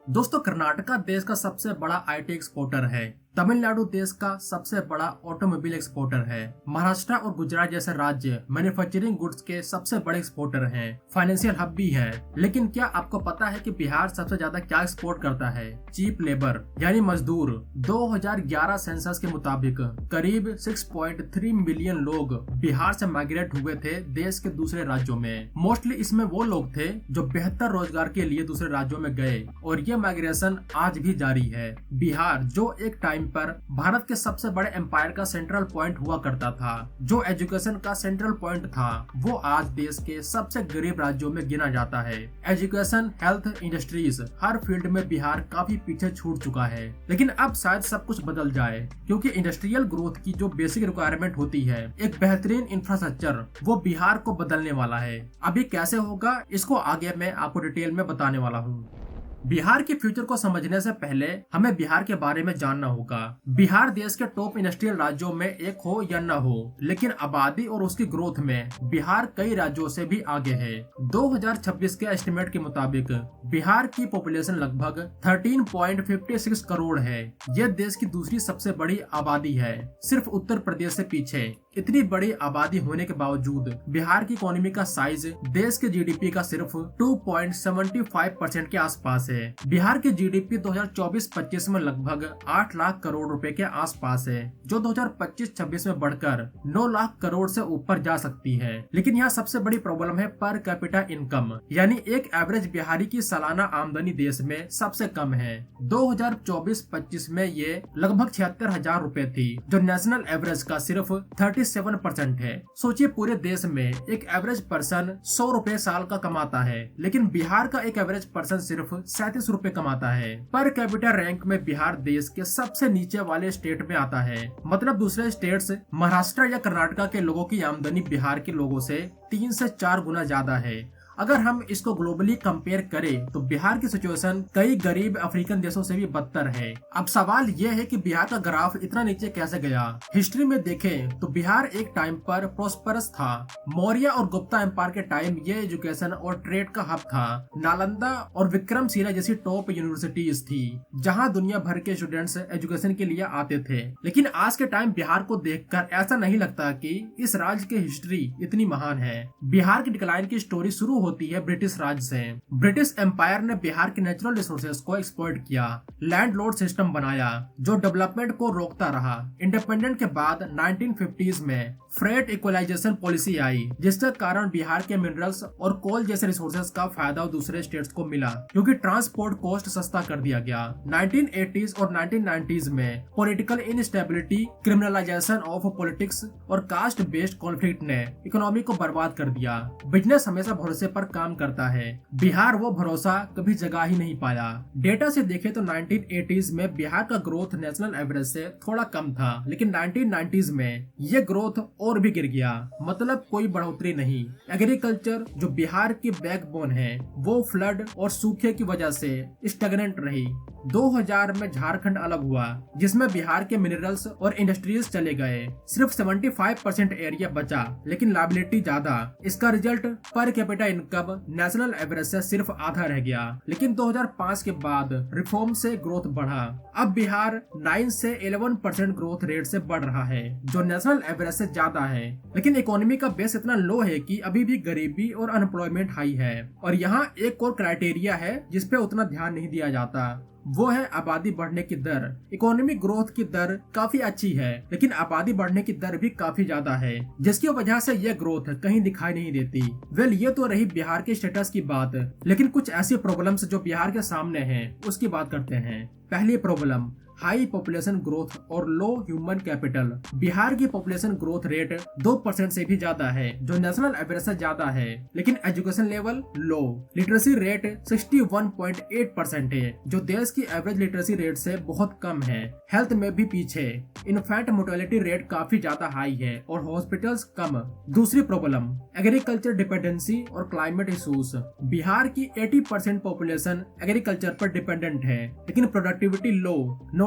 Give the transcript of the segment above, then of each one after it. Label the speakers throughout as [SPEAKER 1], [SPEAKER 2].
[SPEAKER 1] दोस्तों, कर्नाटका देश का सबसे बड़ा आईटी एक्सपोर्टर है। तमिलनाडु देश का सबसे बड़ा ऑटोमोबाइल एक्सपोर्टर है। महाराष्ट्र और गुजरात जैसे राज्य मैन्युफैक्चरिंग गुड्स के सबसे बड़े एक्सपोर्टर हैं। फाइनेंशियल हब भी है। लेकिन क्या आपको पता है कि बिहार सबसे ज्यादा क्या एक्सपोर्ट करता है? चीप लेबर यानी मजदूर। 2011 सेंसस के मुताबिक करीब 6.3 मिलियन लोग बिहार से माइग्रेट हुए थे देश के दूसरे राज्यों में। मोस्टली इसमें वो लोग थे जो बेहतर रोजगार के लिए दूसरे राज्यों में गए और ये माइग्रेशन आज भी जारी है। बिहार जो एक टाइम पर भारत के सबसे बड़े एम्पायर का सेंट्रल पॉइंट हुआ करता था, जो एजुकेशन का सेंट्रल पॉइंट था, वो आज देश के सबसे गरीब राज्यों में गिना जाता है। एजुकेशन, हेल्थ, इंडस्ट्रीज, हर फील्ड में बिहार काफी पीछे छूट चुका है। लेकिन अब शायद सब कुछ बदल जाए, क्योंकि इंडस्ट्रियल ग्रोथ की जो बेसिक रिक्वायरमेंट होती है, एक बेहतरीन इंफ्रास्ट्रक्चर, वो बिहार को बदलने वाला है। अभी कैसे होगा इसको आगे मैं आपको डिटेल में बताने वाला हूँ। बिहार के फ्यूचर को समझने से पहले हमें बिहार के बारे में जानना होगा। बिहार देश के टॉप इंडस्ट्रियल राज्यों में एक हो या न हो, लेकिन आबादी और उसकी ग्रोथ में बिहार कई राज्यों से भी आगे है। 2026 के एस्टिमेट के मुताबिक बिहार की पॉपुलेशन लगभग 13.56 करोड़ है। यह देश की दूसरी सबसे बड़ी आबादी है, सिर्फ उत्तर प्रदेश से पीछे। इतनी बड़ी आबादी होने के बावजूद बिहार की इकोनॉमी का साइज देश के जीडीपी का सिर्फ 2.75% के आसपास है। बिहार की जीडीपी 2024-25 में लगभग 8 लाख करोड़ रुपए के आसपास है, जो 2025-26 में बढ़कर 9 लाख करोड़ से ऊपर जा सकती है। लेकिन यहाँ सबसे बड़ी प्रॉब्लम है पर कैपिटा इनकम, यानी एक एवरेज बिहारी की सालाना आमदनी देश में सबसे कम है। 2024-25 में ये लगभग 76,000 रुपए थी, जो नेशनल एवरेज का सिर्फ 37% है। सोचिए, पूरे देश में एक एवरेज पर्सन 100 रुपए साल का कमाता है, लेकिन बिहार का एक एवरेज पर्सन सिर्फ 37 रुपए कमाता है। पर कैपिटा रैंक में बिहार देश के सबसे नीचे वाले स्टेट में आता है। मतलब दूसरे स्टेट्स महाराष्ट्र या कर्नाटका के लोगों की आमदनी बिहार के लोगों से 3 से 4 गुना ज्यादा है। अगर हम इसको ग्लोबली कंपेयर करें तो बिहार की सिचुएशन कई गरीब अफ्रीकन देशों से भी बदतर है। अब सवाल यह है कि बिहार का ग्राफ इतना नीचे कैसे गया? हिस्ट्री में देखें तो बिहार एक टाइम पर प्रोस्परस था। मौर्य और गुप्ता एम्पायर के टाइम ये एजुकेशन और ट्रेड का हब था। नालंदा और विक्रमशिला जैसी टॉप यूनिवर्सिटीज थी, जहाँ दुनिया भर के स्टूडेंट्स एजुकेशन के लिए आते थे। लेकिन आज के टाइम बिहार को देखकर ऐसा नहीं लगता कि इस राज्य की हिस्ट्री इतनी महान है। बिहार की डिक्लाइन की स्टोरी शुरू होती है ब्रिटिश राज से। ब्रिटिश एम्पायर ने बिहार के नेचुरल रिसोर्सेज को एक्सप्लॉइट किया, लैंडलॉर्ड सिस्टम बनाया जो डेवलपमेंट को रोकता रहा। इंडिपेंडेंट के बाद 1950s में फ्रेट इक्वलाइजेशन पॉलिसी आई, जिसके कारण बिहार के मिनरल्स और कोल जैसे रिसोर्सेज का फायदा दूसरे स्टेट्स को मिला, क्योंकि ट्रांसपोर्ट कॉस्ट सस्ता कर दिया गया। 1980s और 1990s में political instability, criminalisation of politics और कास्ट बेस्ड कॉन्फ्लिक्ट ने इकोनॉमी को बर्बाद कर दिया। बिजनेस हमेशा भरोसे पर काम करता है। बिहार वो भरोसा कभी जगा ही नहीं पाया। डेटा से देखें तो 1980s में बिहार का ग्रोथ नेशनल एवरेज से थोड़ा कम था, लेकिन 1990s में ये ग्रोथ और भी गिर गया। मतलब कोई बढ़ोतरी नहीं। एग्रीकल्चर जो बिहार की बैकबोन है, वो फ्लड और सूखे की वजह से स्टैग्नेंट रही। 2000 में झारखंड अलग हुआ, जिसमें बिहार के मिनरल्स और इंडस्ट्रीज चले गए। सिर्फ 75% एरिया बचा, लेकिन लायबिलिटी ज्यादा। इसका result per capita income national average से सिर्फ आधा रह गया। लेकिन 2005 के बाद रिफॉर्म से ग्रोथ बढ़ा। अब बिहार 9 से 11% ग्रोथ रेट से बढ़ रहा है, जो नेशनल एवरेज से ज्यादा है। लेकिन इकोनॉमी का बेस इतना लो है कि अभी भी गरीबी और अनएम्प्लॉयमेंट हाई है। और यहाँ एक और क्राइटेरिया है जिसपे उतना ध्यान नहीं दिया जाता, वो है आबादी बढ़ने की दर। इकोनॉमिक ग्रोथ की दर काफी अच्छी है, लेकिन आबादी बढ़ने की दर भी काफी ज्यादा है, जिसकी वजह से यह ग्रोथ कहीं दिखाई नहीं देती। ये तो रही बिहार के स्टेटस की बात, लेकिन कुछ ऐसी प्रॉब्लम्स जो बिहार के सामने हैं उसकी बात करते हैं। पहली प्रॉब्लम, हाई पॉपुलेशन ग्रोथ और लो ह्यूमन कैपिटल। बिहार की पॉपुलेशन ग्रोथ रेट 2% से भी ज्यादा है, जो नेशनल एवरेज से ज्यादा है, लेकिन education level low. Literacy rate 61.8% है, जो देश की एवरेज लिटरेसी रेट से बहुत कम है। हेल्थ में भी पीछे। इन्फेंट मोर्टेलिटी रेट काफी ज्यादा हाई है और हॉस्पिटल्स कम। दूसरी प्रॉब्लम, एग्रीकल्चर डिपेंडेंसी और क्लाइमेट इशूज। बिहार की 80% पॉपुलेशन एग्रीकल्चर पर डिपेंडेंट है, लेकिन प्रोडक्टिविटी लो।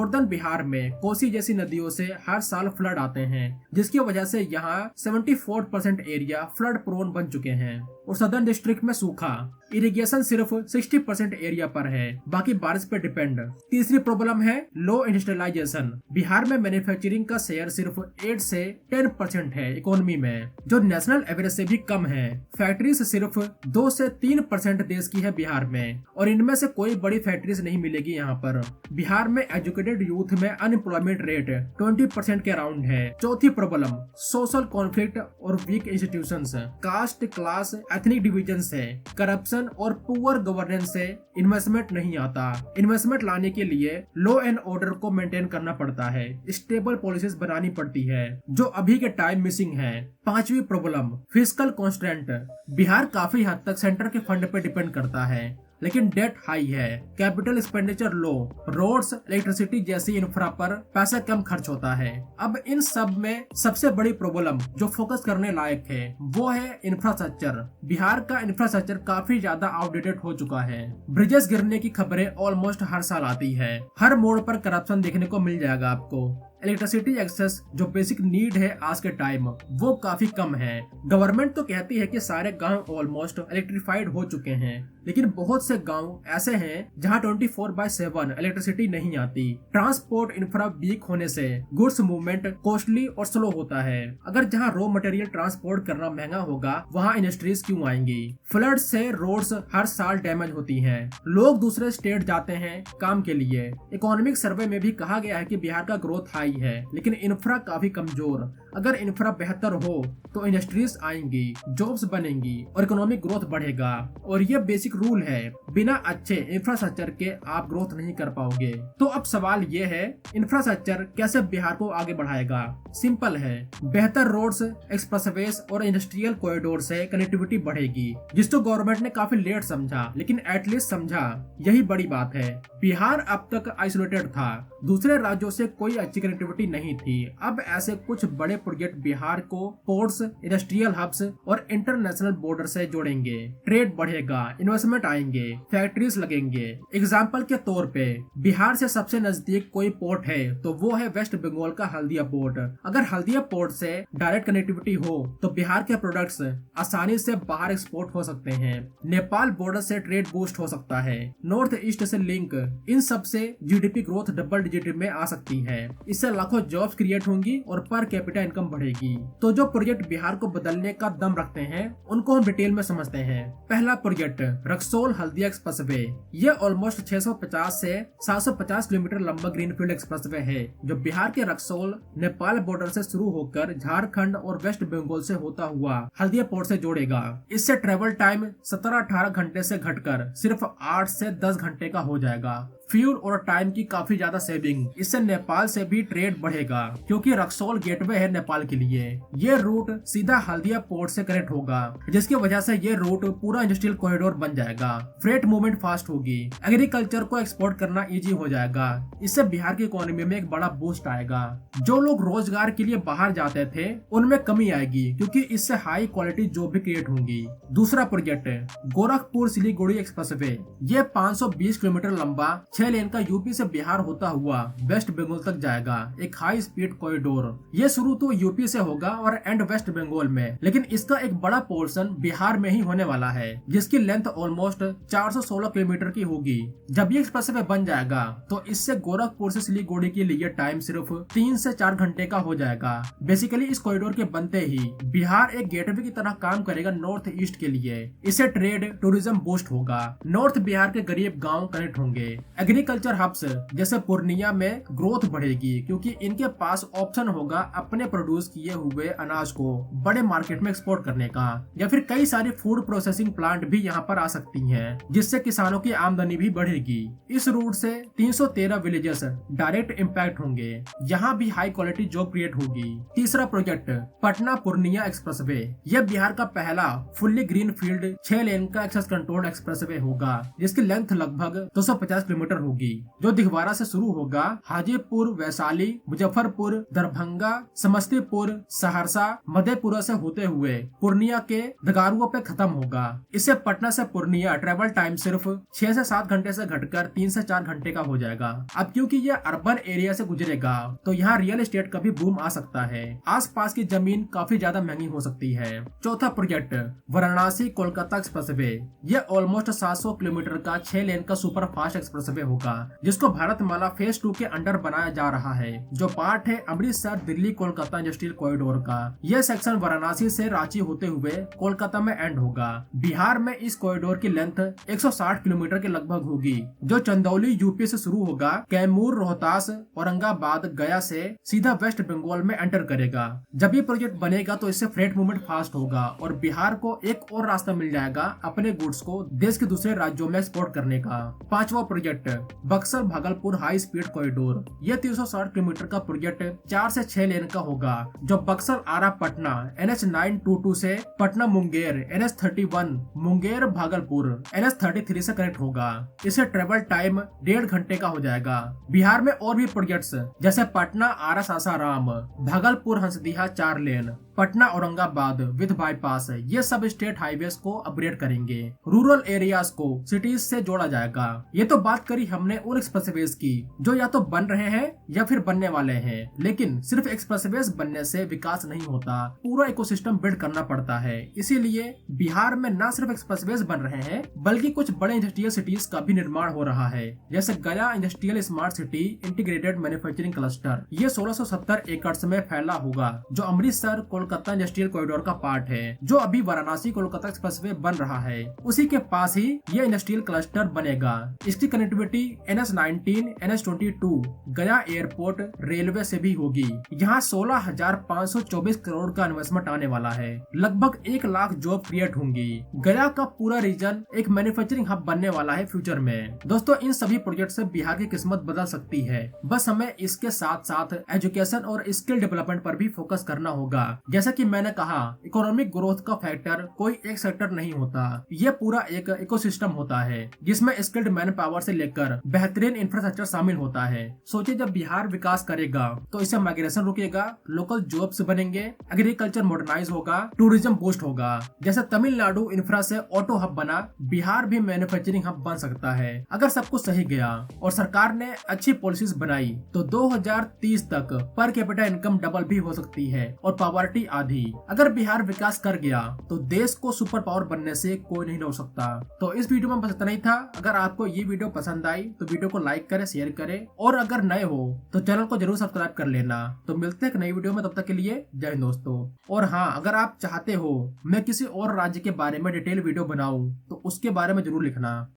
[SPEAKER 1] नॉर्दर्न बिहार में कोसी जैसी नदियों से हर साल फ्लड आते हैं, जिसकी वजह से यहाँ 74% एरिया फ्लड प्रोन बन चुके हैं। और सदर्न डिस्ट्रिक्ट में सूखा। इरिगेशन सिर्फ 60% एरिया पर है, बाकी बारिश पे डिपेंड। तीसरी प्रॉब्लम है लो इंडस्ट्रियलाइजेशन। बिहार में मैन्युफैक्चरिंग का शेयर सिर्फ 8 से 10% है इकोनॉमी में, जो नेशनल एवरेज से भी कम है। फैक्ट्रीज सिर्फ 2 से 3% देश की है बिहार में, और इनमें से कोई बड़ी फैक्ट्रीज नहीं मिलेगी यहाँ पर। बिहार में एजुकेटेड यूथ में अनएम्प्लॉयमेंट रेट 20% के अराउंड है। चौथी प्रॉब्लम सोशल कॉन्फ्लिक्ट और weak institutions, caste, class, ethnic divisions है, करप्शन और पुअर गवर्नेंस से इन्वेस्टमेंट नहीं आता। इन्वेस्टमेंट लाने के लिए लॉ एंड ऑर्डर को मेंटेन करना पड़ता है, स्टेबल पॉलिसीज बनानी पड़ती है, जो अभी के टाइम मिसिंग है। पांचवी प्रॉब्लम फिस्कल कॉन्स्ट्रेंट। बिहार काफी हद तक सेंटर के फंड पे डिपेंड करता है, लेकिन डेट हाई है, कैपिटल एक्सपेंडिचर लो, रोड्स, इलेक्ट्रिसिटी जैसी इंफ्रा पर पैसा कम खर्च होता है। अब इन सब में सबसे बड़ी प्रॉब्लम जो फोकस करने लायक है वो है इंफ्रास्ट्रक्चर। बिहार का इंफ्रास्ट्रक्चर काफी ज्यादा आउटडेटेड हो चुका है। ब्रिजेस गिरने की खबरें ऑलमोस्ट हर साल आती है, हर मोड़ पर करप्शन देखने को मिल जाएगा आपको। इलेक्ट्रिसिटी एक्सेस जो बेसिक नीड है आज के टाइम, वो काफी कम है। गवर्नमेंट तो कहती है कि सारे गांव ऑलमोस्ट इलेक्ट्रिफाइड हो चुके हैं, लेकिन बहुत से गांव ऐसे हैं जहां 24/7 इलेक्ट्रिसिटी नहीं आती। ट्रांसपोर्ट इंफ्रा वीक होने से गुड्स मूवमेंट कॉस्टली और स्लो होता है। अगर जहां रॉ मटेरियल ट्रांसपोर्ट करना महंगा होगा, वहां इंडस्ट्रीज क्यों आएंगी? फ्लड से रोड्स हर साल डैमेज होती हैं, लोग दूसरे स्टेट जाते हैं काम के लिए। इकोनॉमिक सर्वे में भी कहा गया है कि बिहार का ग्रोथ हाई है, लेकिन इंफ्रा काफी कमजोर। अगर इंफ्रा बेहतर हो तो इंडस्ट्रीज आएंगी, जॉब्स बनेंगी और इकोनॉमिक ग्रोथ बढ़ेगा। और ये बेसिक रूल है, बिना अच्छे इंफ्रास्ट्रक्चर के आप ग्रोथ नहीं कर पाओगे। तो अब सवाल ये है, इंफ्रास्ट्रक्चर कैसे बिहार को आगे बढ़ाएगा? सिंपल है, बेहतर रोड्स, एक्सप्रेसवेज और इंडस्ट्रियल कॉरिडोर से कनेक्टिविटी बढ़ेगी, जिसको गवर्नमेंट ने काफी लेट समझा, लेकिन एटलीस्ट समझा। यही बड़ी बात है। बिहार अब तक आइसोलेटेड था, दूसरे राज्यों से कोई अच्छी कनेक्टिविटी नहीं थी। अब ऐसे कुछ बड़े प्रोजेक्ट बिहार को पोर्ट्स, इंडस्ट्रियल हब्स और इंटरनेशनल बॉर्डर से जोड़ेंगे। ट्रेड बढ़ेगा, इन्वेस्टमेंट आएंगे, फैक्ट्रीज लगेंगे। एग्जाम्पल के तौर पे बिहार से सबसे नजदीक कोई पोर्ट है तो वो है वेस्ट बंगाल का हल्दिया पोर्ट। अगर हल्दिया पोर्ट से डायरेक्ट कनेक्टिविटी हो तो बिहार के प्रोडक्ट्स आसानी से बाहर एक्सपोर्ट हो सकते हैं। नेपाल बॉर्डर से ट्रेड बूस्ट हो सकता है। नॉर्थ ईस्ट से लिंक, इन सब से जीडीपी ग्रोथ डबल डिजिट में आ सकती है। इससे लाखों जॉब्स क्रिएट होंगी और पर कैपिटा इनकम बढ़ेगी। तो जो प्रोजेक्ट बिहार को बदलने का दम रखते हैं उनको हम डिटेल में समझते हैं। पहला प्रोजेक्ट रक्सौल हल्दिया एक्सप्रेसवे। ये ऑलमोस्ट 650 से 750 किलोमीटर लंबा ग्रीनफील्ड एक्सप्रेसवे है, जो बिहार के रक्सौल नेपाल बॉर्डर से शुरू होकर झारखंड और वेस्ट बंगाल से होता हुआ हल्दिया पोर्ट से जोड़ेगा। इससे ट्रेवल टाइम 17-18 घंटे से घटकर सिर्फ 8 से 10 घंटे का हो जाएगा। फ्यूल और टाइम की काफी ज्यादा सेविंग। इससे नेपाल से भी ट्रेड बढ़ेगा, क्योंकि रक्सौल गेटवे है नेपाल के लिए। ये रूट सीधा हल्दिया पोर्ट से कनेक्ट होगा, जिसकी वजह से ये रूट पूरा इंडस्ट्रियल कॉरिडोर बन जाएगा। फ्रेट मूवमेंट फास्ट होगी, एग्रीकल्चर को एक्सपोर्ट करना इजी हो जाएगा। इससे बिहार की इकोनॉमी में एक बड़ा बूस्ट आएगा। जो लोग रोजगार के लिए बाहर जाते थे उनमें कमी आएगी, क्योंकि इससे हाई क्वालिटी जॉब भी क्रिएट होंगी। दूसरा प्रोजेक्ट गोरखपुर सिलीगुड़ी एक्सप्रेसवे। ये 520 किलोमीटर लंबा 6 लेन का यूपी से बिहार होता हुआ वेस्ट बंगाल तक जाएगा। एक हाई स्पीड कॉरिडोर। ये शुरू तो यूपी से होगा और एंड वेस्ट बंगाल में, लेकिन इसका एक बड़ा पोर्शन बिहार में ही होने वाला है, जिसकी लेंथ ऑलमोस्ट 416 किलोमीटर की होगी। जब ये एक्सप्रेसवे बन जाएगा तो इससे गोरखपुर से सिलीगुड़ी के लिए टाइम सिर्फ 3 से 4 घंटे का हो जाएगा। बेसिकली इस कॉरिडोर के बनते ही बिहार एक गेटवे की तरह काम करेगा नॉर्थ ईस्ट के लिए। इससे ट्रेड, टूरिज्म बूस्ट होगा। नॉर्थ बिहार के गरीब गाँव कनेक्ट होंगे। एग्रीकल्चर हब्स जैसे पूर्णिया में ग्रोथ बढ़ेगी, क्योंकि इनके पास ऑप्शन होगा अपने प्रोड्यूस किए हुए अनाज को बड़े मार्केट में एक्सपोर्ट करने का, या फिर कई सारी फूड प्रोसेसिंग प्लांट भी यहाँ पर आ सकती हैं, जिससे किसानों की आमदनी भी बढ़ेगी। इस रूट से 313 विलेजेस डायरेक्ट इम्पैक्ट होंगे। यहाँ भी हाई क्वालिटी जॉब क्रिएट होगी। तीसरा प्रोजेक्ट पटना पूर्णिया एक्सप्रेसवे। यह बिहार का पहला फुल्ली ग्रीन फील्ड 6 लेन का एक्सेस कंट्रोल एक्सप्रेसवे होगा, जिसकी लेंथ लगभग 250 किलोमीटर होगी, जो दिघवारा से शुरू होगा, हाजीपुर, वैशाली, मुजफ्फरपुर, दरभंगा, समस्तीपुर, सहरसा, मधेपुरा से होते हुए पूर्णिया के दगारुओं पे खत्म होगा। इससे पटना से पूर्णिया ट्रेवल टाइम सिर्फ 6 से 7 घंटे से घटकर 3 से 4 घंटे का हो जाएगा। अब क्योंकि यह अर्बन एरिया से गुजरेगा तो यहाँ रियल एस्टेट का भी बूम आ सकता है। आसपास की जमीन काफी ज्यादा महंगी हो सकती है। चौथा प्रोजेक्ट वाराणसी कोलकाता एक्सप्रेसवे। यह ऑलमोस्ट 700 किलोमीटर का 6 लेन का सुपर फास्ट एक्सप्रेसवे होगा, जिसको भारतमाला फेज 2 के अंडर बनाया जा रहा है, जो पार्ट है अमृतसर दिल्ली कोलकाता इंडस्ट्रियल कॉरिडोर का। यह सेक्शन वाराणसी से रांची होते हुए कोलकाता में एंड होगा। बिहार में इस कॉरिडोर की लेंथ 160 किलोमीटर के लगभग होगी, जो चंदौली यूपी से शुरू होगा, कैमूर, रोहतास, औरंगाबाद, गया से सीधा वेस्ट बंगाल में एंटर करेगा। जब ये प्रोजेक्ट बनेगा तो इससे फ्रेट मूवमेंट फास्ट होगा और बिहार को एक और रास्ता मिल जाएगा अपने गुड्स को देश के दूसरे राज्यों में एक्सपोर्ट करने का। पांचवा project Buxar Bhagalpur high speed corridor. यह 360 किलोमीटर का प्रोजेक्ट 4 से 6 लेन का होगा, जो बक्सर आरा पटना NH 922 से पटना मुंगेर NH 31 मुंगेर भागलपुर NH 33 से कनेक्ट होगा। इसे ट्रेवल टाइम 1.5 घंटे का हो जाएगा। बिहार में और भी प्रोजेक्ट्स जैसे पटना आरा सासाराम, भागलपुर हंसदिया 4 लेन, पटना औरंगाबाद विद बाईपास, ये सब स्टेट हाईवेज को अपग्रेड करेंगे। रूरल एरियाज को सिटीज से जोड़ा जाएगा। ये तो बात करी हमने उन एक्सप्रेसवेज की जो या तो बन रहे हैं या फिर बनने वाले हैं, लेकिन सिर्फ एक्सप्रेसवेज बनने से विकास नहीं होता, पूरा इकोसिस्टम बिल्ड करना पड़ता है। इसीलिए बिहार में न सिर्फ एक्सप्रेसवेज बन रहे हैं बल्कि कुछ बड़े इंडस्ट्रियल सिटीज का भी निर्माण हो रहा है, जैसे गया industrial smart city integrated manufacturing cluster. ये 1670 एकड़ में फैला होगा, जो अमृतसर कोलकाता इंडस्ट्रियल कॉरिडोर का पार्ट है, जो अभी वाराणसी कोलकाता एक्सप्रेसवे बन रहा है। उसी के पास ही यह इंडस्ट्रियल क्लस्टर बनेगा। इसकी कनेक्टिविटी NH 19 NH 22 गया एयरपोर्ट रेलवे से भी होगी। यहाँ 16,524 करोड़ का इन्वेस्टमेंट आने वाला है। लगभग 1 लाख जॉब क्रिएट होंगी। गया का पूरा रीजन एक मैन्युफैक्चरिंग हब बनने वाला है फ्यूचर में। दोस्तों, इन सभी प्रोजेक्ट से बिहार की किस्मत बदल सकती है। बस हमें इसके साथ साथ एजुकेशन और स्किल डेवलपमेंट पर भी फोकस करना होगा। जैसा कि मैंने कहा, इकोनॉमिक ग्रोथ का फैक्टर कोई एक सेक्टर नहीं होता, ये पूरा एक इकोसिस्टम होता है जिसमें स्किल्ड मैन पावर से लेकर बेहतरीन इंफ्रास्ट्रक्चर शामिल होता है। सोचिए, जब बिहार विकास करेगा तो इससे माइग्रेशन रुकेगा, लोकल जॉब्स बनेंगे, एग्रीकल्चर मॉडर्नाइज होगा, टूरिज्म बूस्ट होगा। जैसे तमिलनाडु इंफ्रा से ऑटो हब बना, बिहार भी मैन्युफैक्चरिंग हब बन सकता है अगर सब कुछ सही गया और सरकार ने अच्छी पॉलिसीज बनाई तो 2030 तक पर कैपिटा इनकम डबल भी हो सकती है और पॉवर्टी आधी। अगर बिहार विकास कर गया तो देश को सुपर पावर बनने से कोई नहीं रोक सकता। तो इस वीडियो में बस इतना ही था। अगर आपको ये वीडियो पसंद आई तो वीडियो को लाइक करें, शेयर करें और अगर नए हो तो चैनल को जरूर सब्सक्राइब कर लेना। तो मिलते हैं एक नई वीडियो में, तब तक के लिए जय हिंद दोस्तों। और हाँ, अगर आप चाहते हो मैं किसी और राज्य के बारे में डिटेल वीडियो बनाऊं तो उसके बारे में जरूर लिखना।